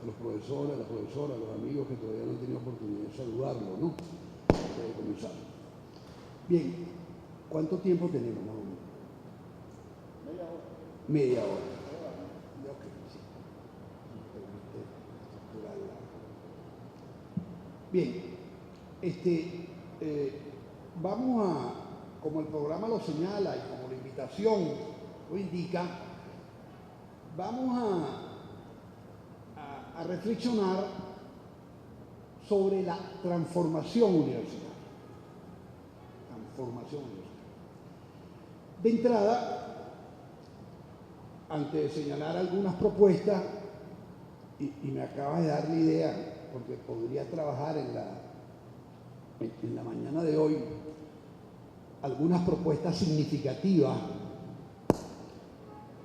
a los profesores, a las profesoras, a los amigos que todavía no han tenido oportunidad de saludarlo, ¿no? Antes de comenzar. Bien, ¿cuánto tiempo tenemos, más o menos? Media hora. Ok, sí. Bien, vamos a, como el programa lo señala y como la invitación lo indica, vamos a reflexionar sobre la transformación universitaria. De entrada, antes de señalar algunas propuestas, y me acabas de dar la idea, porque podría trabajar en la mañana de hoy, algunas propuestas significativas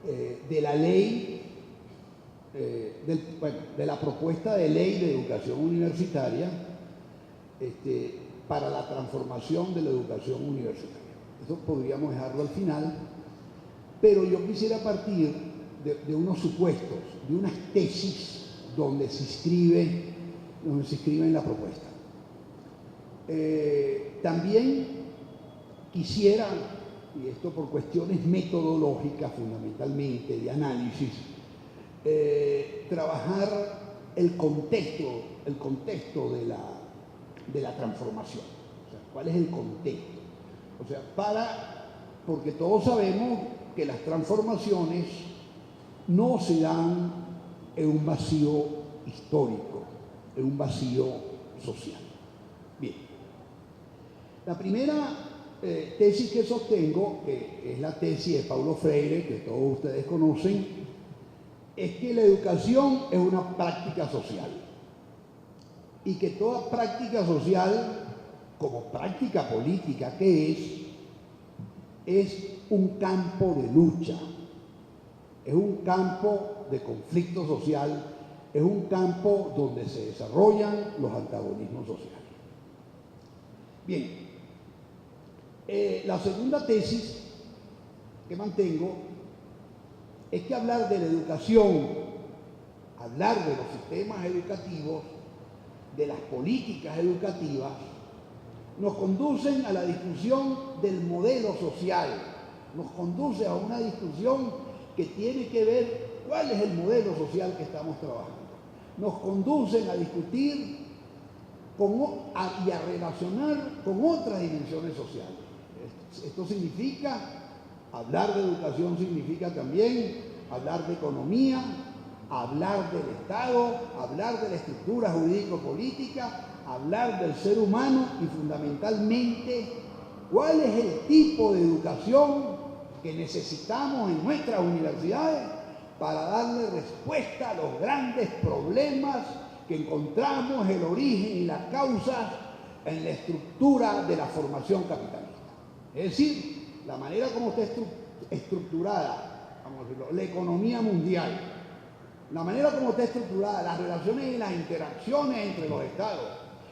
de la ley, de la propuesta de ley de educación universitaria para la transformación de la educación universitaria. Eso podríamos dejarlo al final, pero yo quisiera partir de unos supuestos, de unas tesis donde se inscribe en la propuesta. También quisiera, y esto por cuestiones metodológicas fundamentalmente, de análisis, trabajar el contexto de la transformación. O sea, ¿cuál es el contexto? O sea, porque todos sabemos que las transformaciones no se dan en un vacío histórico, en un vacío social. Bien. La primera tesis que sostengo, que es la tesis de Paulo Freire, que todos ustedes conocen, es que la educación es una práctica social y que toda práctica social, como práctica política que es un campo de lucha, es un campo de conflicto social, es un campo donde se desarrollan los antagonismos sociales. Bien, la segunda tesis que mantengo es que hablar de la educación, hablar de los sistemas educativos, de las políticas educativas, nos conducen a la discusión del modelo social, nos conduce a una discusión que tiene que ver cuál es el modelo social que estamos trabajando. Nos conducen a discutir y a relacionar con otras dimensiones sociales. Esto significa, hablar de educación significa también hablar de economía, hablar del Estado, hablar de la estructura jurídico-política, hablar del ser humano y fundamentalmente cuál es el tipo de educación que necesitamos en nuestras universidades para darle respuesta a los grandes problemas que encontramos, el origen y las causas en la estructura de la formación capitalista. Es decir, la manera como está estructurada, vamos a decirlo, la economía mundial, la manera como está estructurada las relaciones y las interacciones entre los estados,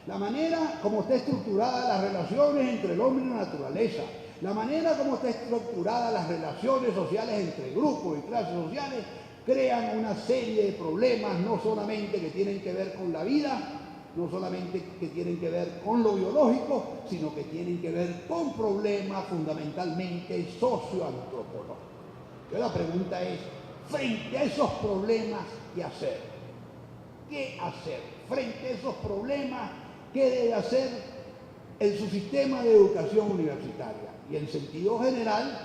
la manera como está estructurada las relaciones entre el hombre y la naturaleza, la manera como está estructurada las relaciones sociales entre grupos y clases sociales, crean una serie de problemas, no solamente que tienen que ver con la vida, no solamente que tienen que ver con lo biológico, sino que tienen que ver con problemas fundamentalmente socioantropológicos. Entonces la pregunta es, frente a esos problemas, ¿qué hacer? ¿Qué hacer? Frente a esos problemas, ¿qué debe hacer el subsistema de educación universitaria? Y en sentido general,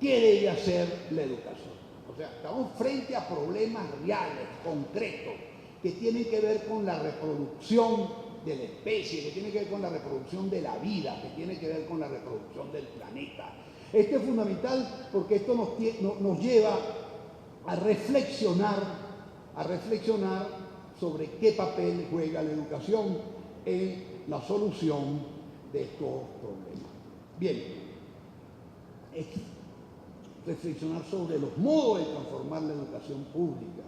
¿qué debe hacer la educación? O sea, estamos frente a problemas reales, concretos, que tienen que ver con la reproducción de la especie, que tienen que ver con la reproducción de la vida, que tienen que ver con la reproducción del planeta. Esto es fundamental porque esto nos lleva a reflexionar sobre qué papel juega la educación en la solución de estos problemas. Bien, es reflexionar sobre los modos de transformar la educación pública.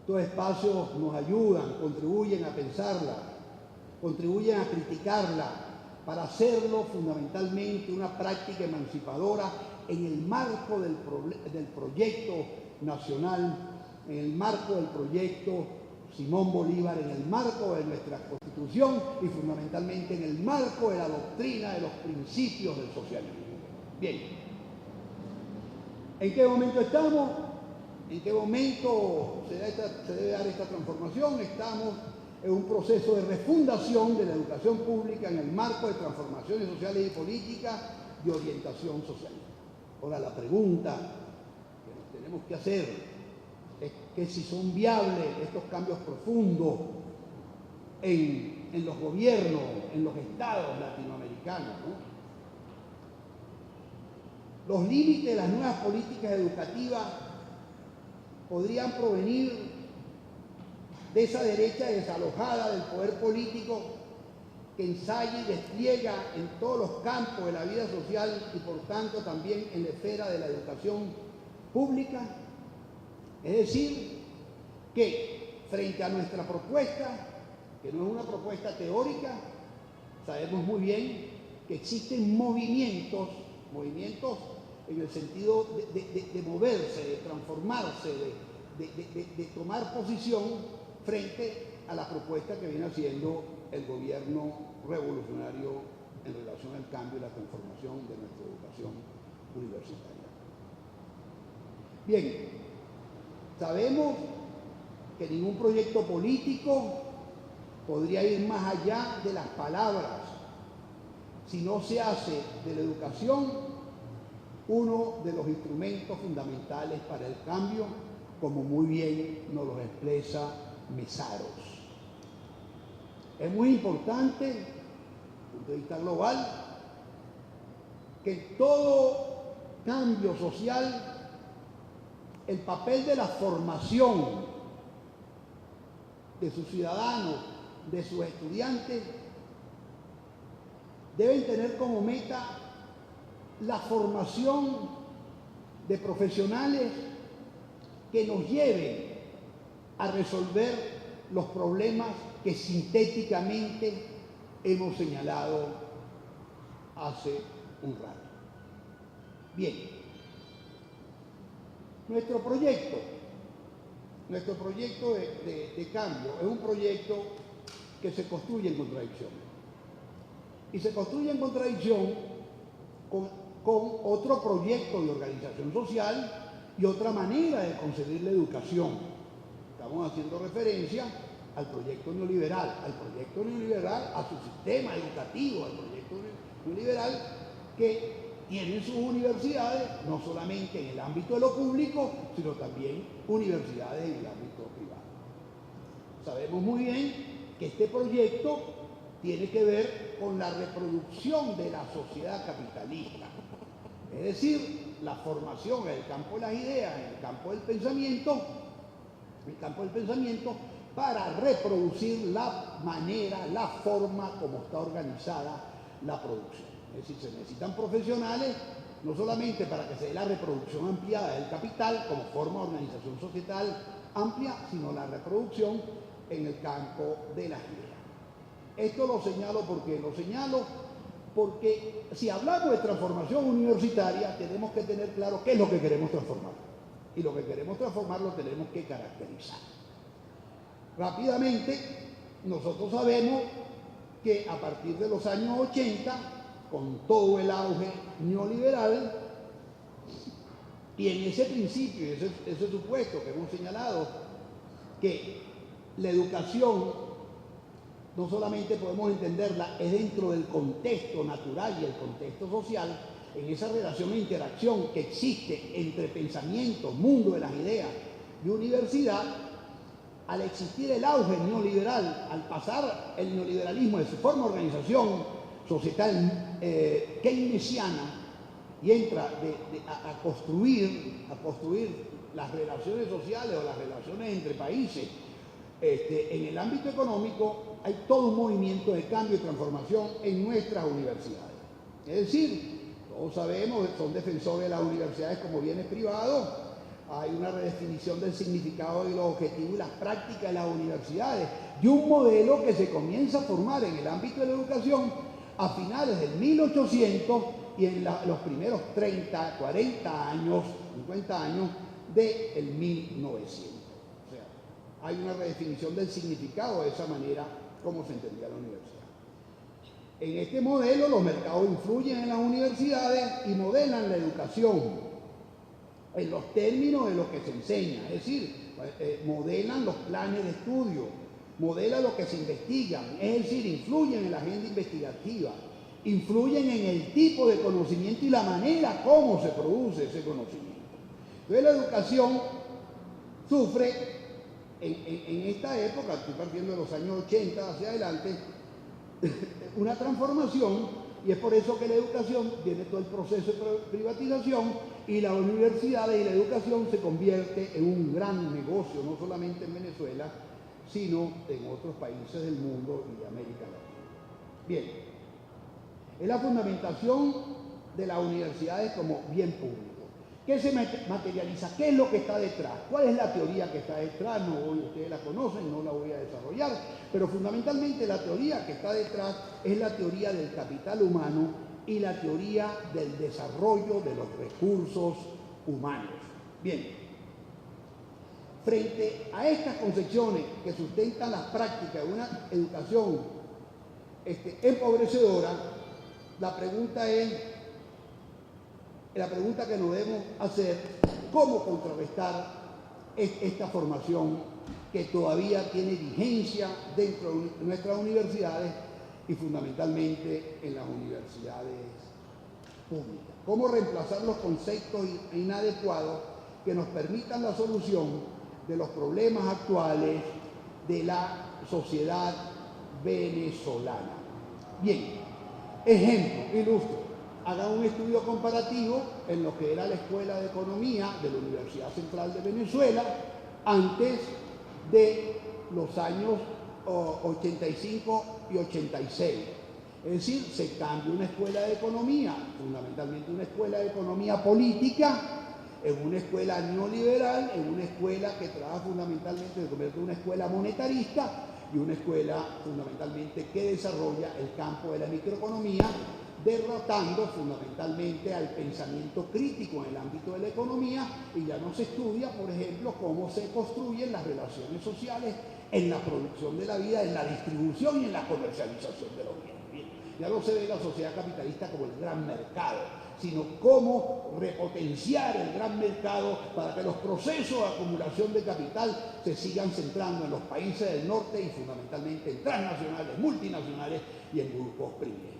Estos espacios nos ayudan, contribuyen a pensarla, contribuyen a criticarla, para hacerlo fundamentalmente una práctica emancipadora en el marco del proyecto nacional en el marco del proyecto Simón Bolívar, en el marco de nuestra Constitución y fundamentalmente en el marco de la doctrina de los principios del socialismo. Bien, ¿en qué momento estamos? ¿En qué momento se debe dar esta transformación? Estamos en un proceso de refundación de la educación pública en el marco de transformaciones sociales y políticas de orientación socialista. Ahora, la pregunta que nos tenemos que hacer es que si son viables estos cambios profundos en los gobiernos, en los estados latinoamericanos, ¿no? Los límites de las nuevas políticas educativas podrían provenir de esa derecha desalojada del poder político que ensaya y despliega en todos los campos de la vida social y por tanto también en la esfera de la educación pública. Es decir, que frente a nuestra propuesta, que no es una propuesta teórica, sabemos muy bien que existen movimientos en el sentido de moverse, de transformarse, de tomar posición frente a la propuesta que viene haciendo el gobierno revolucionario en relación al cambio y la transformación de nuestra educación universitaria. Bien, sabemos que ningún proyecto político podría ir más allá de las palabras si no se hace de la educación uno de los instrumentos fundamentales para el cambio, como muy bien nos lo expresa Mesaros. Es muy importante, desde el punto de vista global, que todo cambio social, el papel de la formación de sus ciudadanos, de sus estudiantes, deben tener como meta la formación de profesionales que nos lleven a resolver los problemas que sintéticamente hemos señalado hace un rato. Bien, nuestro proyecto de cambio es un proyecto que se construye en contradicción. Y se construye en contradicción con otro proyecto de organización social y otra manera de concebir la educación. Estamos haciendo referencia al proyecto neoliberal, a su sistema educativo, al proyecto neoliberal que tiene sus universidades, no solamente en el ámbito de lo público, sino también universidades en el ámbito privado. Sabemos muy bien que este proyecto tiene que ver con la reproducción de la sociedad capitalista, es decir, la formación en el campo de las ideas, en el campo del pensamiento, para reproducir la manera, la forma como está organizada la producción. Es decir, se necesitan profesionales no solamente para que se dé la reproducción ampliada del capital como forma de organización societal amplia, sino la reproducción en el campo de las ideas. Esto lo señalo porque si hablamos de transformación universitaria tenemos que tener claro qué es lo que queremos transformar. Y lo que queremos transformar lo tenemos que caracterizar. Rápidamente, nosotros sabemos que a partir de los años 80, con todo el auge neoliberal, y en ese principio, ese supuesto que hemos señalado, que la educación no solamente podemos entenderla, es dentro del contexto natural y el contexto social, en esa relación e interacción que existe entre pensamiento, mundo de las ideas y universidad, al existir el auge neoliberal, al pasar el neoliberalismo de su forma de organización societal keynesiana y entra a construir las relaciones sociales o las relaciones entre países en el ámbito económico, hay todo un movimiento de cambio y transformación en nuestras universidades. Es decir, todos sabemos, son defensores de las universidades como bienes privados, hay una redefinición del significado de los objetivos y las prácticas de las universidades, y un modelo que se comienza a formar en el ámbito de la educación a finales del 1800 y en los primeros 30, 40 años, 50 años del 1900. hay una redefinición del significado de esa manera como se entendía la universidad. En este modelo los mercados influyen en las universidades y modelan la educación en los términos de lo que se enseña, es decir, modelan los planes de estudio, modelan lo que se investiga, es decir, influyen en la agenda investigativa, influyen en el tipo de conocimiento y la manera como se produce ese conocimiento. Entonces la educación sufre en esta época, estoy partiendo de los años 80 hacia adelante, una transformación, y es por eso que la educación tiene todo el proceso de privatización y las universidades y la educación se convierte en un gran negocio, no solamente en Venezuela, sino en otros países del mundo y de América Latina. Bien, es la fundamentación de las universidades como bien público. ¿Qué se materializa? ¿Qué es lo que está detrás? ¿Cuál es la teoría que está detrás? Ustedes la conocen, no la voy a desarrollar, pero fundamentalmente la teoría que está detrás es la teoría del capital humano y la teoría del desarrollo de los recursos humanos. Bien, frente a estas concepciones que sustentan las prácticas de una educación empobrecedora, la pregunta que nos debemos hacer, ¿cómo contrarrestar esta formación que todavía tiene vigencia dentro de nuestras universidades y fundamentalmente en las universidades públicas? ¿Cómo reemplazar los conceptos inadecuados que nos permitan la solución de los problemas actuales de la sociedad venezolana? Bien, ejemplo, ilustro. Hagan un estudio comparativo en lo que era la Escuela de Economía de la Universidad Central de Venezuela antes de los años 85 y 86. Es decir, se cambia una escuela de economía, fundamentalmente una escuela de economía política, en una escuela neoliberal, en una escuela que trabaja fundamentalmente, se convierte en una escuela monetarista y una escuela fundamentalmente que desarrolla el campo de la microeconomía, derrotando fundamentalmente al pensamiento crítico en el ámbito de la economía, y ya no se estudia, por ejemplo, cómo se construyen las relaciones sociales en la producción de la vida, en la distribución y en la comercialización de los bienes. Bien, ya no se ve la sociedad capitalista como el gran mercado, sino cómo repotenciar el gran mercado para que los procesos de acumulación de capital se sigan centrando en los países del norte y fundamentalmente en transnacionales, multinacionales y en grupos privilegiados.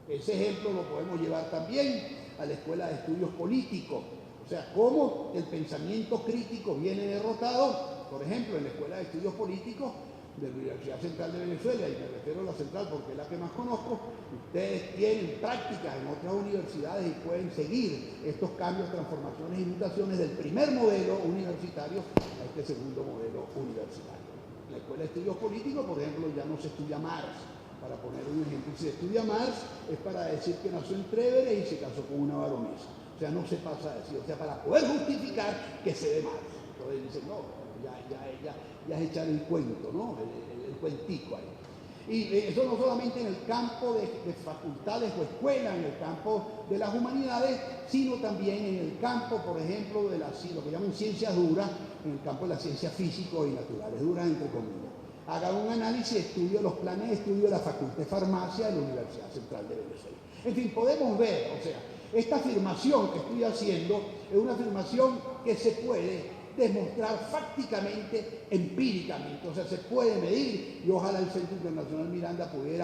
Ese ejemplo lo podemos llevar también a la Escuela de Estudios Políticos, o sea, cómo el pensamiento crítico viene derrotado, por ejemplo, en la Escuela de Estudios Políticos de la Universidad Central de Venezuela, y me refiero a la Central porque es la que más conozco. Ustedes tienen prácticas en otras universidades y pueden seguir estos cambios, transformaciones y mutaciones del primer modelo universitario a este segundo modelo universitario. En la Escuela de Estudios Políticos, por ejemplo, ya no se estudia Marx, para poner un ejemplo. Si se estudia Marx es para decir que nació en Trébere y se casó con una baronesa. O sea, no se pasa a decir, o sea, para poder justificar que se ve Marx. Entonces dicen, no, ya es echar el cuento, ¿no? El cuentico ahí. Y eso no solamente en el campo de facultades o escuelas, en el campo de las humanidades, sino también en el campo, por ejemplo, de lo que llaman ciencias duras, en el campo de las ciencias físicas y naturales, duras entre comillas. Haga un análisis de estudio de los planes de estudio de la Facultad de Farmacia de la Universidad Central de Venezuela. En fin, podemos ver, o sea, esta afirmación que estoy haciendo es una afirmación que se puede demostrar fácticamente, empíricamente, o sea, se puede medir, y ojalá el Centro Internacional Miranda pudiera